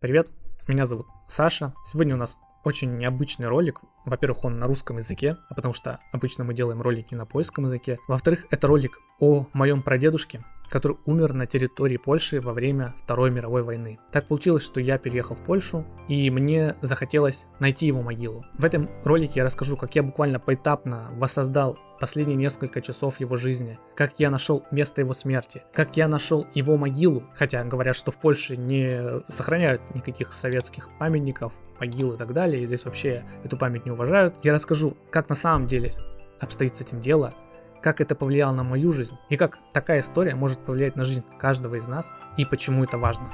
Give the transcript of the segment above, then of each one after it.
Привет, меня зовут Саша. Сегодня у нас очень необычный ролик. Во-первых, он на русском языке, потому что обычно мы делаем ролики на польском языке. Во-вторых, это ролик о моем прадедушке, который умер на территории Польши во время Второй мировой войны. Так получилось, что я переехал в Польшу, и мне захотелось найти его могилу. В этом ролике я расскажу, как я буквально поэтапно воссоздал последние несколько часов его жизни, как я нашел место его смерти, как я нашел его могилу, хотя говорят, что в Польше не сохраняют никаких советских памятников, могил и так далее, и здесь вообще эту память не уважают. Я расскажу, как на самом деле обстоит с этим дело, как это повлияло на мою жизнь, и как такая история может повлиять на жизнь каждого из нас, и почему это важно.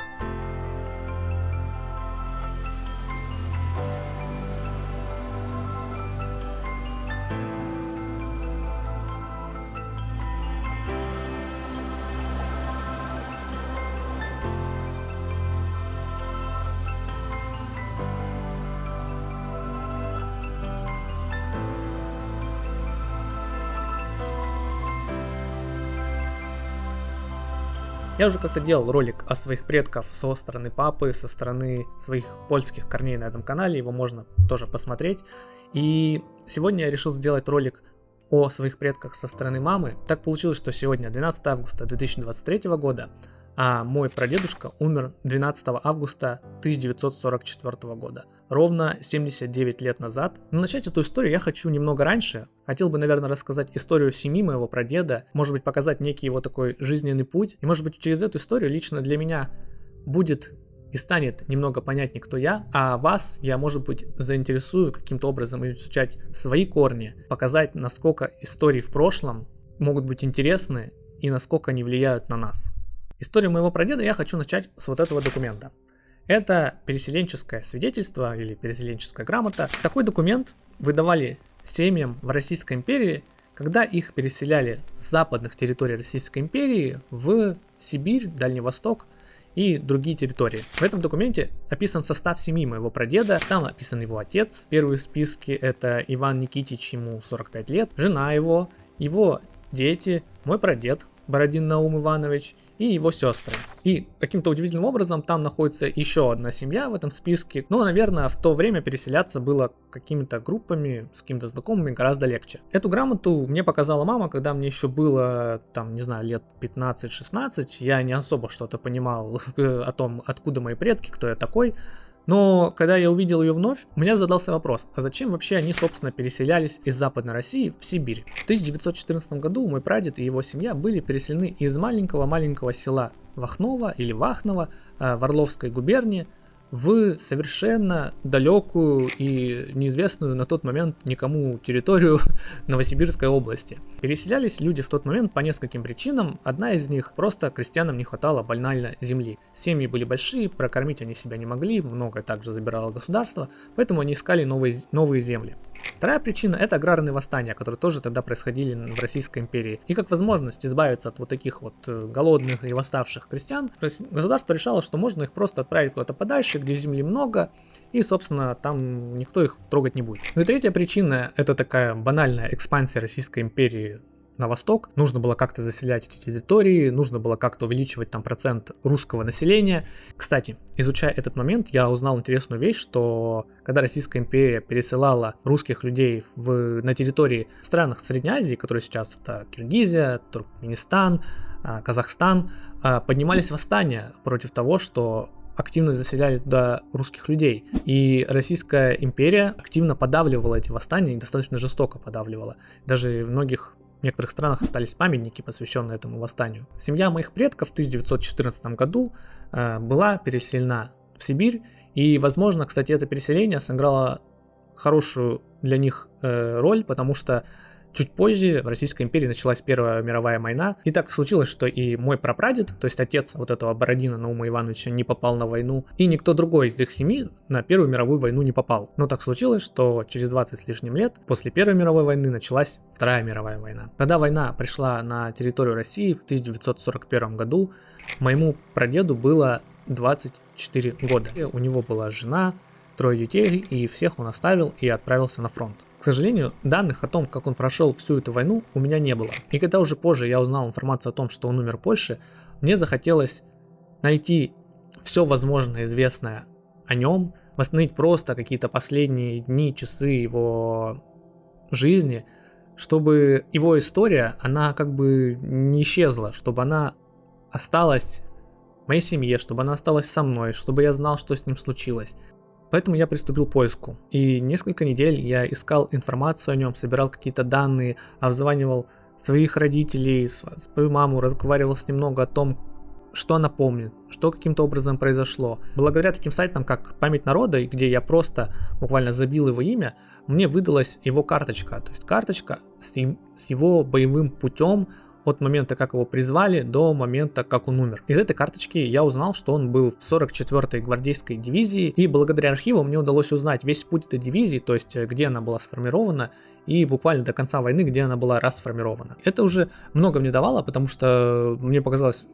Я уже как-то делал ролик о своих предках со стороны папы, со стороны своих польских корней на этом канале, его можно тоже посмотреть. И сегодня я решил сделать ролик о своих предках со стороны мамы. Так получилось, что сегодня 12 августа 2023 года, а мой прадедушка умер 12 августа 1944 года, ровно 79 лет назад. Но начать эту историю я хочу немного раньше. Хотел бы, наверное, рассказать историю семьи моего прадеда, может быть, показать некий его такой жизненный путь. И, может быть, через эту историю лично для меня будет и станет немного понятнее, кто я, а вас я, может быть, заинтересую каким-то образом изучать свои корни, показать, насколько истории в прошлом могут быть интересны и насколько они влияют на нас. Историю моего прадеда я хочу начать с вот этого документа. Это переселенческое свидетельство или переселенческая грамота. Такой документ выдавали семьям в Российской империи, когда их переселяли с западных территорий Российской империи в Сибирь, Дальний Восток и другие территории. В этом документе описан состав семьи моего прадеда, там описан его отец. Первые в списке это Иван Никитич, ему 45 лет, жена его дети, мой прадед Бородин Наум Иванович и его сестры. И каким-то удивительным образом там находится еще одна семья в этом списке. Но, наверное, в то время переселяться было какими-то группами, с какими-то знакомыми гораздо легче. Эту грамоту мне показала мама, когда мне еще было, там, не знаю, лет 15-16. Я не особо что-то понимал о том, откуда мои предки, кто я такой. Но когда я увидел ее вновь, у меня задался вопрос, а зачем вообще они, собственно, переселялись из Западной России в Сибирь? В 1914 году мой прадед и его семья были переселены из маленького села Вахново или Вахново в Орловской губернии в совершенно далекую и неизвестную на тот момент никому территорию Новосибирской области. Переселялись люди в тот момент по нескольким причинам. Одна из них — просто крестьянам не хватало банально земли. Семьи были большие, прокормить они себя не могли, многое также забирало государство, поэтому они искали новые земли. Вторая причина — это аграрные восстания, которые тоже тогда происходили в Российской империи. И как возможность избавиться от вот таких вот голодных и восставших крестьян, государство решало, что можно их просто отправить куда-то подальше, где земли много, и, собственно, там никто их трогать не будет. Ну и третья причина — это такая банальная экспансия Российской империи на восток. Нужно было как-то заселять эти территории, нужно было как-то увеличивать там процент русского населения. Кстати, изучая этот момент, я узнал интересную вещь, что когда Российская империя пересылала русских людей на территории в странах Средней Азии, которые сейчас это Киргизия, Туркменистан, Казахстан, поднимались восстания против того, что активно заселяли туда русских людей. И Российская империя активно подавливала эти восстания и достаточно жестоко подавливала. Даже в некоторых странах остались памятники, посвященные этому восстанию. Семья моих предков в 1914 году была переселена в Сибирь, и, возможно, кстати, это переселение сыграло хорошую для них роль, потому что чуть позже в Российской империи началась Первая мировая война, и так случилось, что и мой прапрадед, то есть отец вот этого Бородина Наума Ивановича, не попал на войну, и никто другой из их семьи на Первую мировую войну не попал. Но так случилось, что через 20 с лишним лет после Первой мировой войны началась Вторая мировая война. Когда война пришла на территорию России в 1941 году, моему прадеду было 24 года. У него была жена, 3 детей, и всех он оставил и отправился на фронт. К сожалению, данных о том, как он прошел всю эту войну, у меня не было. И когда уже позже я узнал информацию о том, что он умер в Польше, мне захотелось найти все возможное известное о нем, восстановить просто какие-то последние дни, часы его жизни, чтобы его история, она как бы не исчезла, чтобы она осталась в моей семье, чтобы она осталась со мной, чтобы я знал, что с ним случилось. Поэтому я приступил к поиску. И несколько недель я искал информацию о нем, собирал какие-то данные, обзванивал своих родителей, свою маму, разговаривал с ним много о том, что она помнит, что каким-то образом произошло. Благодаря таким сайтам, как «Память народа», где я просто буквально забил его имя, мне выдалась его карточка. То есть карточка с его боевым путем от момента, как его призвали, до момента, как он умер. Из этой карточки я узнал, что он был в 44-й гвардейской дивизии, и благодаря архиву мне удалось узнать весь путь этой дивизии, то есть где она была сформирована, и буквально до конца войны, где она была расформирована. Это уже много мне давало, потому что мне показалось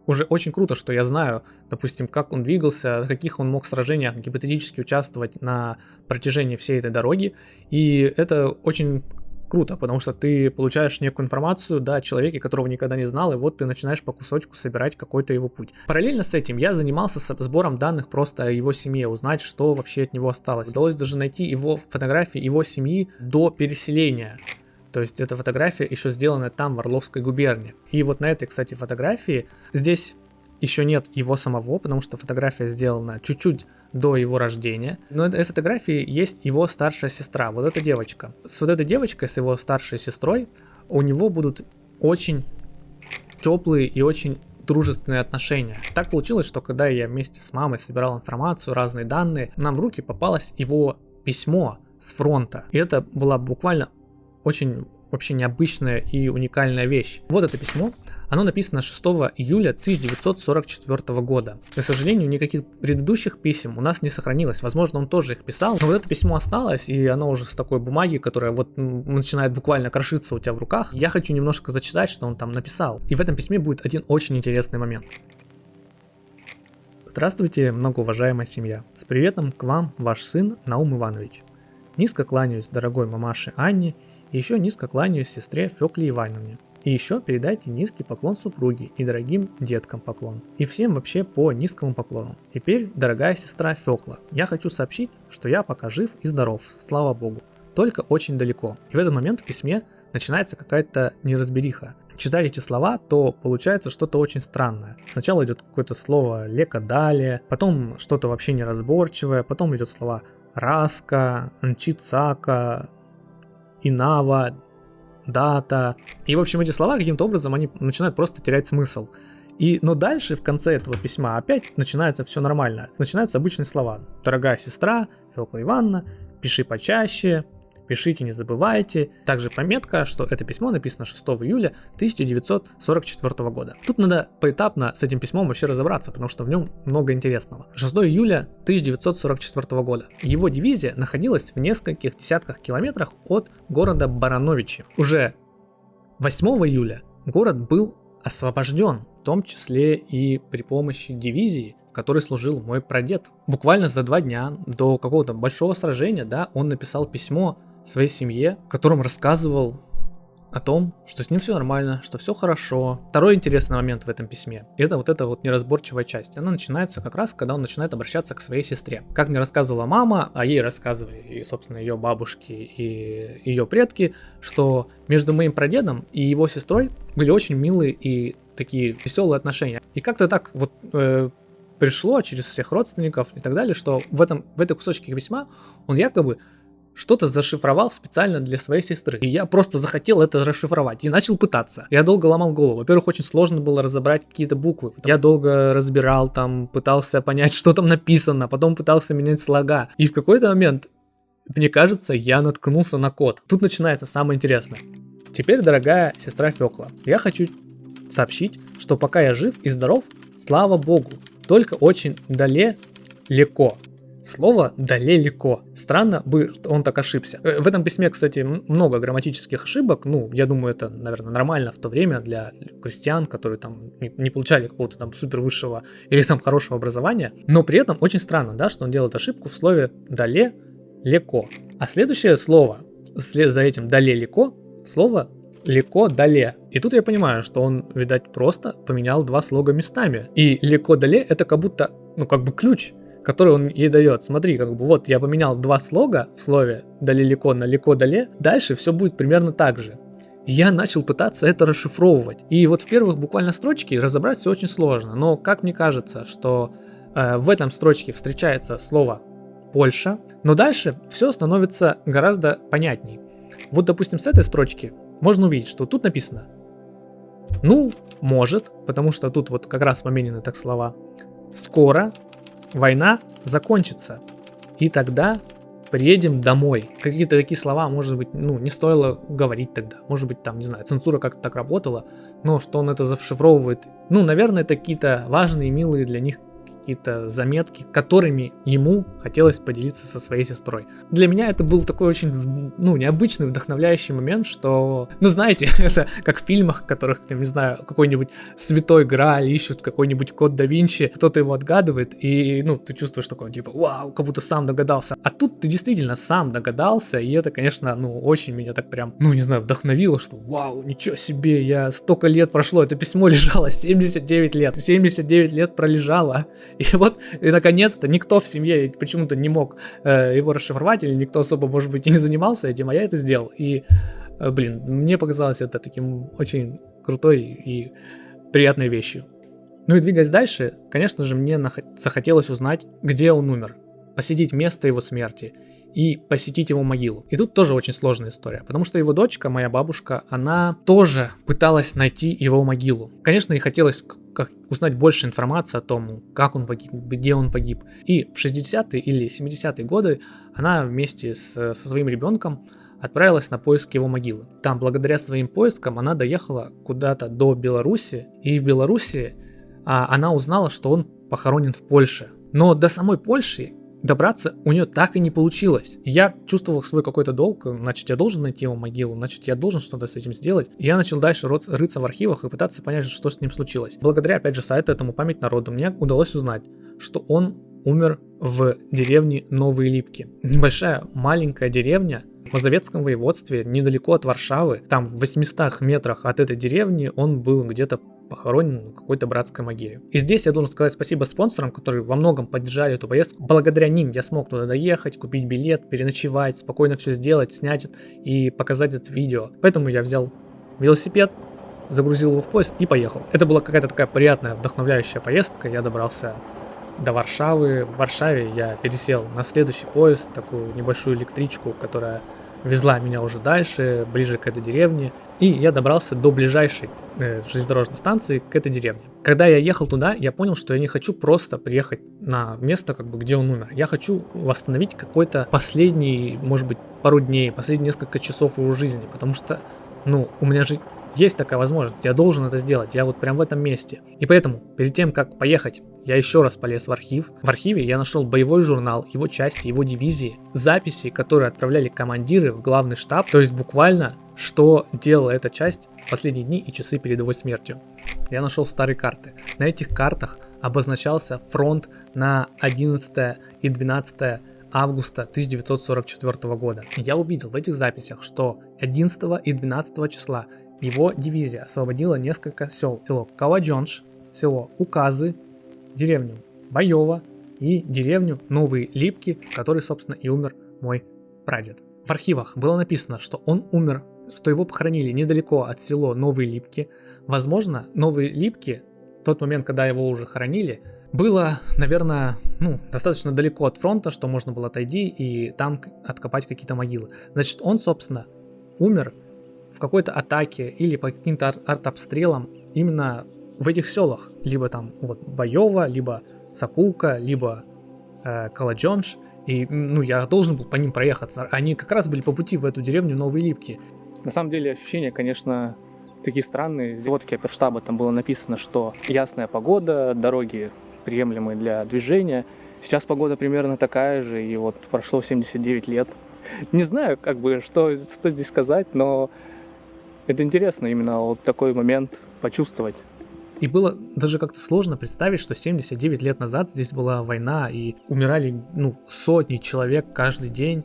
уже очень круто, что я знаю, допустим, как он двигался, в каких он мог сражениях гипотетически участвовать на протяжении всей этой дороги, и это очень круто, потому что ты получаешь некую информацию, да, о человеке, которого никогда не знал, и вот ты начинаешь по кусочку собирать какой-то его путь. Параллельно с этим я занимался сбором данных просто о его семье, узнать, что вообще от него осталось. Удалось даже найти его фотографии его семьи до переселения. То есть эта фотография еще сделана там, в Орловской губернии. И вот на этой, кстати, фотографии здесь еще нет его самого, потому что фотография сделана чуть-чуть до его рождения. Но на этой фотографии есть его старшая сестра, вот эта девочка. С вот этой девочкой, с его старшей сестрой, у него будут очень теплые и очень дружественные отношения. Так получилось, что когда я вместе с мамой собирал информацию, разные данные, нам в руки попалось его письмо с фронта. И это была буквально очень вообще необычная и уникальная вещь. Вот это письмо, оно написано 6 июля 1944 года. К сожалению, никаких предыдущих писем у нас не сохранилось. Возможно, он тоже их писал, но вот это письмо осталось, и оно уже с такой бумаги, которая вот начинает буквально крошиться у тебя в руках. Я хочу немножко зачитать, что он там написал. И в этом письме будет один очень интересный момент. Здравствуйте, многоуважаемая семья. С приветом к вам ваш сын Наум Иванович. Низко кланяюсь дорогой мамаше Анне, и еще низко кланяюсь сестре Фекле Ивановне. И еще передайте низкий поклон супруге и дорогим деткам поклон. И всем вообще по низкому поклону. Теперь, дорогая сестра Фекла, я хочу сообщить, что я пока жив и здоров, слава богу. Только очень далеко. И в этот момент в письме начинается какая-то неразбериха. Читая эти слова, то получается что-то очень странное. Сначала идет какое-то слово лекодалие, потом что-то вообще неразборчивое, потом идет слова раска, нчицака, инава, дата. И, в общем, эти слова каким-то образом они начинают просто терять смысл. Но дальше, в конце этого письма, опять начинается все нормально. Начинаются обычные слова. Дорогая сестра, Фекла Ивановна, пиши почаще, пишите, не забывайте. Также пометка, что это письмо написано 6 июля 1944 года. Тут надо поэтапно с этим письмом вообще разобраться, потому что в нем много интересного. 6 июля 1944 года. Его дивизия находилась в нескольких десятках километрах от города Барановичи. Уже 8 июля город был освобожден, в том числе и при помощи дивизии, в которой служил мой прадед. Буквально за 2 дня до какого-то большого сражения, да, он написал письмо своей семье, в котором рассказывал о том, что с ним все нормально, что все хорошо. Второй интересный момент в этом письме — это вот эта вот неразборчивая часть. Она начинается как раз, когда он начинает обращаться к своей сестре. Как мне рассказывала мама, а ей рассказывали и, собственно, ее бабушки и ее предки, что между моим прадедом и его сестрой были очень милые и такие веселые отношения. И как-то так вот пришло через всех родственников и так далее, что в этой кусочке письма он якобы что-то зашифровал специально для своей сестры. И я просто захотел это расшифровать и начал пытаться. Я долго ломал голову. Во-первых, очень сложно было разобрать какие-то буквы. Я долго разбирал там, пытался понять, что там написано, потом пытался менять слога. И в какой-то момент, мне кажется, я наткнулся на код. Тут начинается самое интересное. Теперь, дорогая сестра Фекла, я хочу сообщить, что пока я жив и здоров, слава богу, только очень далеко. Слово «далеко». Странно бы, что он так ошибся. В этом письме, кстати, много грамматических ошибок. Я думаю, это, наверное, нормально в то время для крестьян, которые там не получали какого-то там супер высшего или там хорошего образования. Но при этом очень странно, да, что он делает ошибку в слове «далеко». А следующее слово, вслед за этим «далеко», слово «леко-дале». И тут я понимаю, что он, видать, просто поменял 2 слога местами. И «леко-дале» это как будто, как бы ключ который он ей дает. Смотри, как бы вот я поменял два слога в слове далеко на леко дале, дальше все будет примерно так же. И я начал пытаться это расшифровывать. И вот в первых буквально строчке разобрать все очень сложно. Но как мне кажется, что в этом строчке встречается слово Польша, но дальше все становится гораздо понятней. Вот, допустим, с этой строчки можно увидеть, что тут написано «ну, может», потому что тут вот как раз поменены так слова «скоро война закончится, и тогда приедем домой». Какие-то такие слова, может быть, не стоило говорить тогда. Может быть, там, не знаю, цензура как-то так работала, но что он это зашифровывает. Наверное, это какие-то важные, милые для них какие-то заметки, которыми ему хотелось поделиться со своей сестрой. Для меня это был такой очень, необычный, вдохновляющий момент, что, знаете, это как в фильмах, в которых, там, не знаю, какой-нибудь святой Грааль ищут, какой-нибудь код да Винчи, кто-то его отгадывает, и, ты чувствуешь такое, типа, вау, как будто сам догадался. А тут ты действительно сам догадался, и это, конечно, очень меня так прям, не знаю, вдохновило, что, вау, ничего себе, я столько лет прошло, это письмо лежало 79 лет, 79 лет пролежало. И вот, и наконец-то, никто в семье почему-то не мог его расшифровать, или никто особо, может быть, и не занимался этим, а я это сделал. И, мне показалось это таким очень крутой и приятной вещью. И двигаясь дальше, конечно же, мне захотелось узнать, где он умер, посетить место его смерти и посетить его могилу. И тут тоже очень сложная история, потому что его дочка, моя бабушка, она тоже пыталась найти его могилу. Конечно, ей хотелось узнать больше информации о том, как он погиб, где он погиб. И в 60-е или 70-е годы она вместе со своим ребенком отправилась на поиск его могилы. Там, благодаря своим поискам, она доехала куда-то до Беларуси, и в Беларуси она узнала, что он похоронен в Польше. Но до самой Польши добраться у нее так и не получилось. Я чувствовал свой какой-то долг, значит, я должен найти его могилу, значит, я должен что-то с этим сделать. И я начал дальше рыться в архивах и пытаться понять, что с ним случилось. Благодаря, опять же, сайту этому «Память народу» мне удалось узнать, что он умер в деревне Новые Липки. Небольшая маленькая деревня в Мазовецком воеводстве, недалеко от Варшавы. Там в 800 метрах от этой деревни он был где-то похоронен в какой-то братской могиле. И здесь я должен сказать спасибо спонсорам, которые во многом поддержали эту поездку. Благодаря ним я смог туда доехать, купить билет, переночевать, спокойно все сделать, снять и показать это видео. Поэтому я взял велосипед, загрузил его в поезд и поехал. Это была какая-то такая приятная, вдохновляющая поездка. Я добрался до Варшавы. В Варшаве я пересел на следующий поезд, такую небольшую электричку, которая везла меня уже дальше, ближе к этой деревне. И я добрался до ближайшей железнодорожной станции к этой деревне. Когда я ехал туда, я понял, что я не хочу просто приехать на место, где он умер. Я хочу восстановить какой-то последний, может быть, пару дней, последние несколько часов его жизни, потому что, у меня же есть такая возможность, я должен это сделать, я вот прям в этом месте. И поэтому, перед тем, как поехать, я еще раз полез в архив. В архиве я нашел боевой журнал, его части, его дивизии, записи, которые отправляли командиры в главный штаб, то есть буквально, что делала эта часть в последние дни и часы перед его смертью. Я нашел старые карты. На этих картах обозначался фронт на 11 и 12 августа 1944 года. Я увидел в этих записях, что 11 и 12 числа его дивизия освободила несколько сел. Село Каладжонш, село Указы, деревню Боево и деревню Новые Липки, в которой, собственно, и умер мой прадед. В архивах было написано, что он умер, что его похоронили недалеко от села Новые Липки. Возможно, Новые Липки, в тот момент, когда его уже хоронили, было, наверное, достаточно далеко от фронта, что можно было отойти и там откопать какие-то могилы. Значит, он, собственно, умер в какой-то атаке или по каким-то артобстрелам именно в этих селах. Либо там Боево, либо Сокулка, либо Каладжонш. И я должен был по ним проехаться. Они как раз были по пути в эту деревню Новые Липки. На самом деле ощущения, конечно, такие странные. В сводке оперштаба там было написано, что ясная погода, дороги приемлемые для движения. Сейчас погода примерно такая же, и вот прошло 79 лет. Не знаю, что здесь сказать, но это интересно именно вот такой момент почувствовать. И было даже как-то сложно представить, что 79 лет назад здесь была война, и умирали, сотни человек каждый день.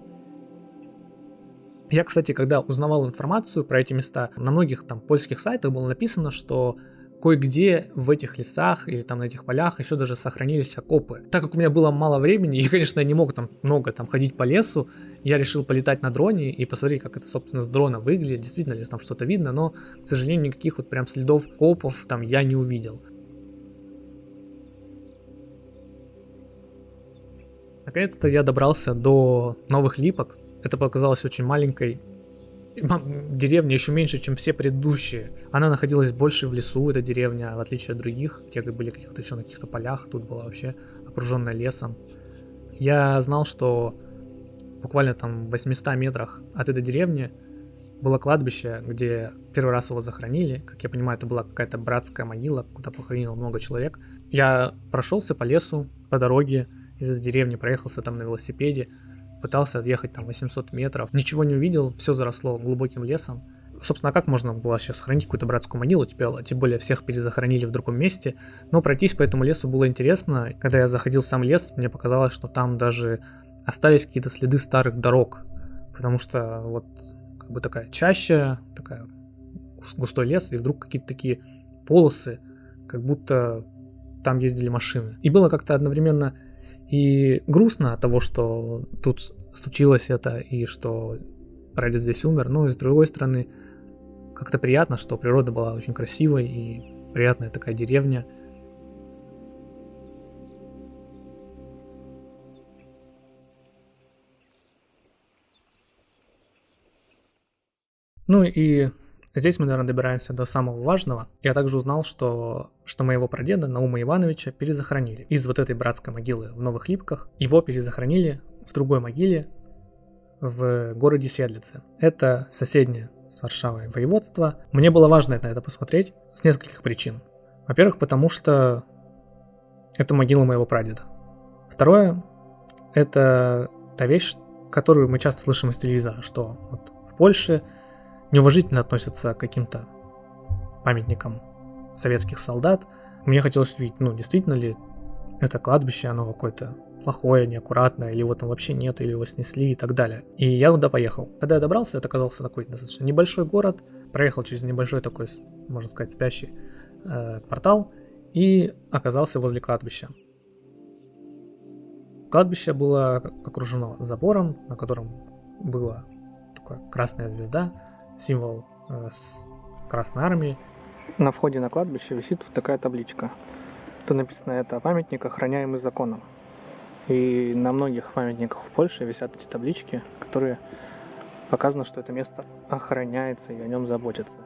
Я, кстати, когда узнавал информацию про эти места, на многих там польских сайтах было написано, что кое-где в этих лесах или там на этих полях еще даже сохранились окопы. Так как у меня было мало времени, и, конечно, я не мог там много ходить по лесу, я решил полетать на дроне и посмотреть, как это, собственно, с дрона выглядит, действительно ли там что-то видно, но, к сожалению, никаких вот прям следов окопов там я не увидел. Наконец-то я добрался до Новых Липок. Это показалось очень маленькой деревня, еще меньше, чем все предыдущие. Она находилась больше в лесу, эта деревня, в отличие от других. Те были каких-то еще на каких-то полях, тут была вообще окруженная лесом. Я знал, что буквально там в 800 метрах от этой деревни было кладбище, где первый раз его захоронили. Как я понимаю, это была какая-то братская могила, куда похоронило много человек. Я прошелся по лесу, по дороге из этой деревни, проехался там на велосипеде, пытался отъехать там 800 метров, ничего не увидел, все заросло глубоким лесом. Собственно, а как можно было сейчас сохранить какую-то братскую могилу, тем более всех перезахоронили в другом месте, но пройтись по этому лесу было интересно. Когда я заходил в сам лес, мне показалось, что там даже остались какие-то следы старых дорог, потому что вот как бы такая чаща, такая густой лес, и вдруг какие-то такие полосы, как будто там ездили машины. И было как-то одновременно и грустно от того, что тут случилось это, и что прадед здесь умер, но и с другой стороны, как-то приятно, что природа была очень красивой и приятная такая деревня. Ну и здесь мы, наверное, добираемся до самого важного. Я также узнал, что моего прадеда Наума Ивановича перезахоронили из вот этой братской могилы в Новых Липках. Его перезахоронили в другой могиле в городе Седлице. Это соседнее с Варшавой воеводство. Мне было важно на это посмотреть с нескольких причин. Во-первых, потому что это могила моего прадеда. Второе, это та вещь, которую мы часто слышим из телевизора, что вот в Польше неуважительно относятся к каким-то памятникам советских солдат. Мне хотелось увидеть, действительно ли это кладбище, оно какое-то плохое, неаккуратное, или его там вообще нет, или его снесли и так далее. И я туда поехал. Когда я добрался, это оказался такой достаточно небольшой город, проехал через небольшой такой, можно сказать, спящий квартал и оказался возле кладбища. Кладбище было окружено забором, на котором была такая красная звезда, символ Красной Армии. На входе на кладбище висит вот такая табличка. Тут написано: это памятник, охраняемый законом. И на многих памятниках в Польше висят эти таблички, которые показано, что это место охраняется и о нем заботятся.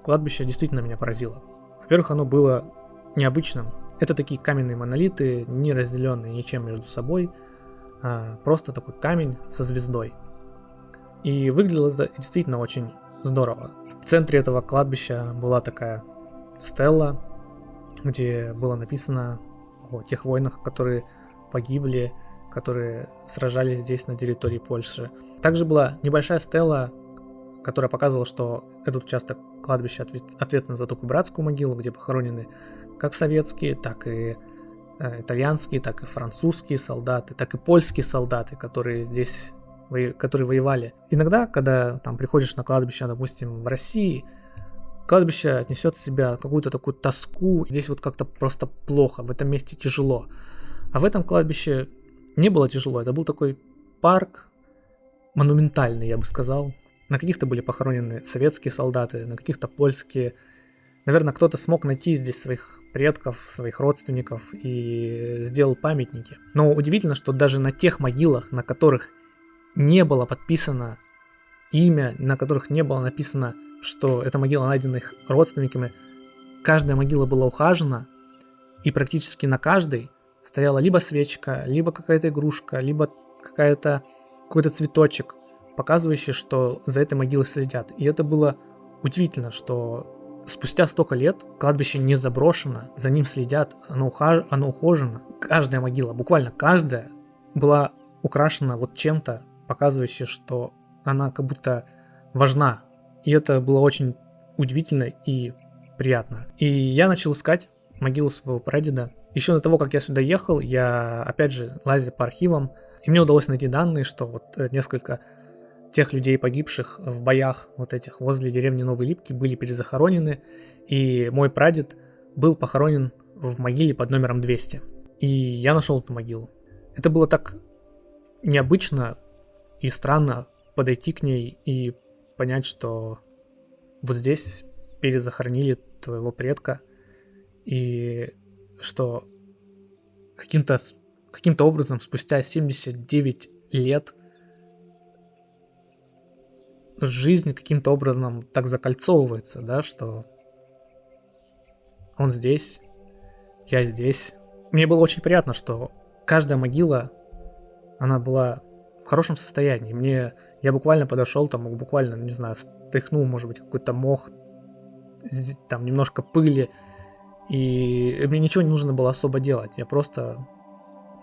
Кладбище действительно меня поразило. Во-первых, оно было необычным. Это такие каменные монолиты, не разделенные ничем между собой, просто такой камень со звездой. И выглядело это действительно очень здорово. В центре этого кладбища была такая стелла, где было написано о тех воинах, которые погибли, которые сражались здесь на территории Польши. Также была небольшая стелла, которая показывала, что этот участок кладбища ответственен за такую братскую могилу, где похоронены как советские, так и итальянские, так и французские солдаты, так и польские солдаты, которые здесь которые воевали. Иногда, когда там приходишь на кладбище, допустим, в России, кладбище отнесет в себя какую-то такую тоску. Здесь вот как-то просто плохо, в этом месте тяжело. А в этом кладбище не было тяжело. Это был такой парк монументальный, я бы сказал. На каких-то были похоронены советские солдаты, на каких-то польские. Наверное, кто-то смог найти здесь своих предков, своих родственников и сделал памятники. Но удивительно, что даже на тех могилах, на которых не было подписано имя, на которых не было написано, что эта могила найдена их родственниками, каждая могила была ухажена, и практически на каждой стояла либо свечка, либо какая-то игрушка, либо какой-то цветочек, показывающий, что за этой могилой следят. И это было удивительно, что спустя столько лет кладбище не заброшено, за ним следят, оно ухожено. Каждая могила, буквально каждая, была украшена вот чем-то, показывающее, что она как будто важна. И это было очень удивительно и приятно. И я начал искать могилу своего прадеда. Еще до того, как я сюда ехал, я опять же лазил по архивам, и мне удалось найти данные, что вот несколько тех людей, погибших в боях вот этих возле деревни Новые Липки, были перезахоронены, и мой прадед был похоронен в могиле под номером 200. И я нашел эту могилу. Это было так необычно и странно подойти к ней и понять, что вот здесь перезахоронили твоего предка, и что каким-то образом спустя 79 лет жизнь каким-то образом так закольцовывается, да, что он здесь, я здесь. Мне было очень приятно, что каждая могила, она была в хорошем состоянии. Я буквально подошел, там, буквально, не знаю, стряхнул, может быть, какой-то мох, там, немножко пыли, и мне ничего не нужно было особо делать.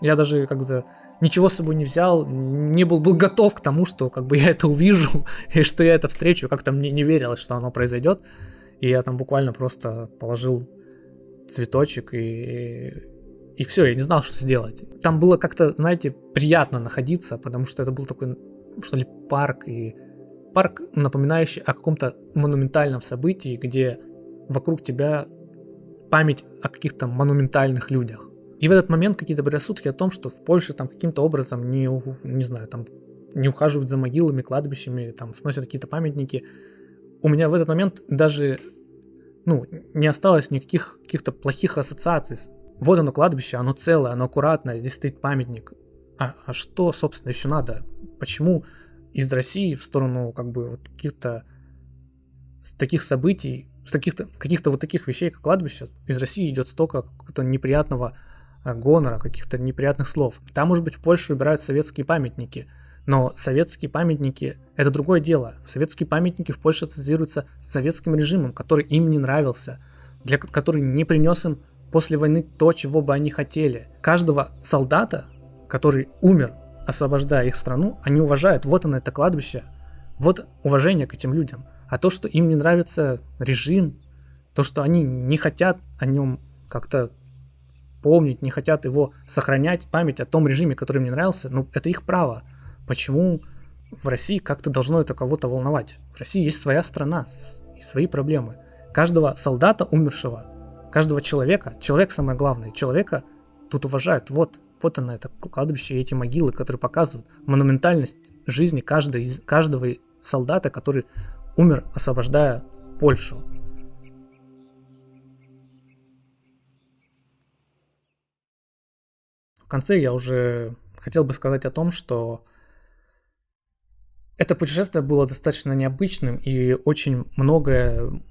Я даже как-то ничего с собой не взял, не был готов к тому, что как бы я это увижу, и что я это встречу. Как-то мне не верилось, что оно произойдет. И я там буквально просто положил цветочек и все, я не знал, что сделать. Там было как-то, знаете, приятно находиться, потому что это был такой, что ли, парк, и парк, напоминающий о каком-то монументальном событии, где вокруг тебя память о каких-то монументальных людях. И в этот момент какие-то предрассудки о том, что в Польше там каким-то образом не ухаживают за могилами, кладбищами, там сносят какие-то памятники. У меня в этот момент даже не осталось никаких каких-то плохих ассоциаций. Вот оно кладбище, оно целое, оно аккуратное, здесь стоит памятник. А что, собственно, еще надо? Почему из России в сторону как бы вот каких-то таких событий, каких-то вот таких вещей, как кладбище, из России идет столько какого-то неприятного гонора, каких-то неприятных слов. Там, может быть, в Польше убирают советские памятники, но советские памятники — это другое дело. Советские памятники в Польше ассоциируются с советским режимом, который им не нравился, который не принес им после войны то, чего бы они хотели. Каждого солдата, который умер, освобождая их страну, они уважают. Вот оно, это кладбище. Вот уважение к этим людям. А то, что им не нравится режим, то, что они не хотят о нем как-то помнить, не хотят его сохранять, память о том режиме, который им не нравился, это их право. Почему в России как-то должно это кого-то волновать? В России есть своя страна и свои проблемы. Каждого солдата умершего, каждого человека, человек самое главное, человека тут уважают. Вот оно, это кладбище и эти могилы, которые показывают монументальность жизни каждого солдата, который умер, освобождая Польшу. В конце я уже хотел бы сказать о том, что это путешествие было достаточно необычным, и очень многое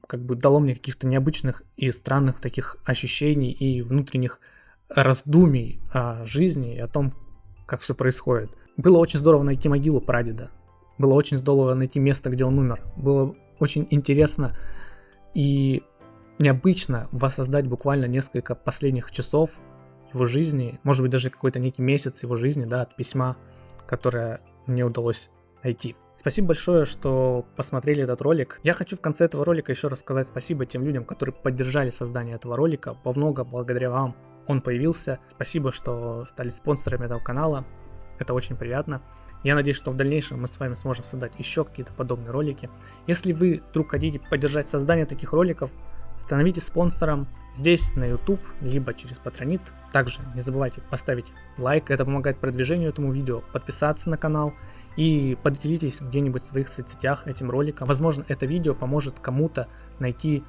как бы дало мне каких-то необычных и странных таких ощущений и внутренних раздумий о жизни и о том, как все происходит. Было очень здорово найти могилу прадеда. Было очень здорово найти место, где он умер. Было очень интересно и необычно воссоздать буквально несколько последних часов его жизни, может быть, даже какой-то некий месяц его жизни, да, от письма, которое мне удалось найти. Спасибо большое, что посмотрели этот ролик. Я хочу в конце этого ролика еще раз сказать спасибо тем людям, которые поддержали создание этого ролика. Во много благодаря вам он появился. Спасибо, что стали спонсорами этого канала. Это очень приятно. Я надеюсь, что в дальнейшем мы с вами сможем создать еще какие-то подобные ролики. Если вы вдруг хотите поддержать создание таких роликов, становитесь спонсором здесь на YouTube, либо через Patreon. Также не забывайте поставить лайк, это помогает продвижению этому видео, подписаться на канал и поделитесь где-нибудь в своих соцсетях этим роликом. Возможно, это видео поможет кому-то найти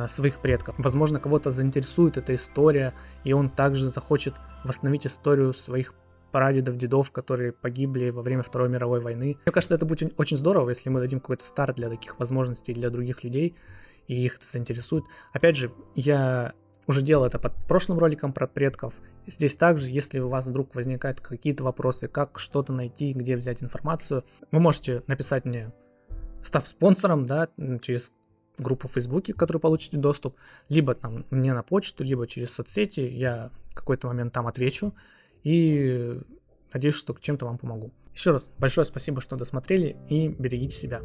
своих предков. Возможно, кого-то заинтересует эта история, и он также захочет восстановить историю своих прадедов, дедов, которые погибли во время Второй мировой войны. Мне кажется, это будет очень здорово, если мы дадим какой-то старт для таких возможностей для других людей, и их это заинтересует. Опять же, я уже делал это под прошлым роликом про предков. Здесь также, если у вас вдруг возникают какие-то вопросы, как что-то найти, где взять информацию, вы можете написать мне, став спонсором, да, через группу в Фейсбуке, к которой получите доступ, либо там мне на почту, либо через соцсети. Я в какой-то момент там отвечу и надеюсь, что чем-то вам помогу. Еще раз большое спасибо, что досмотрели, и берегите себя.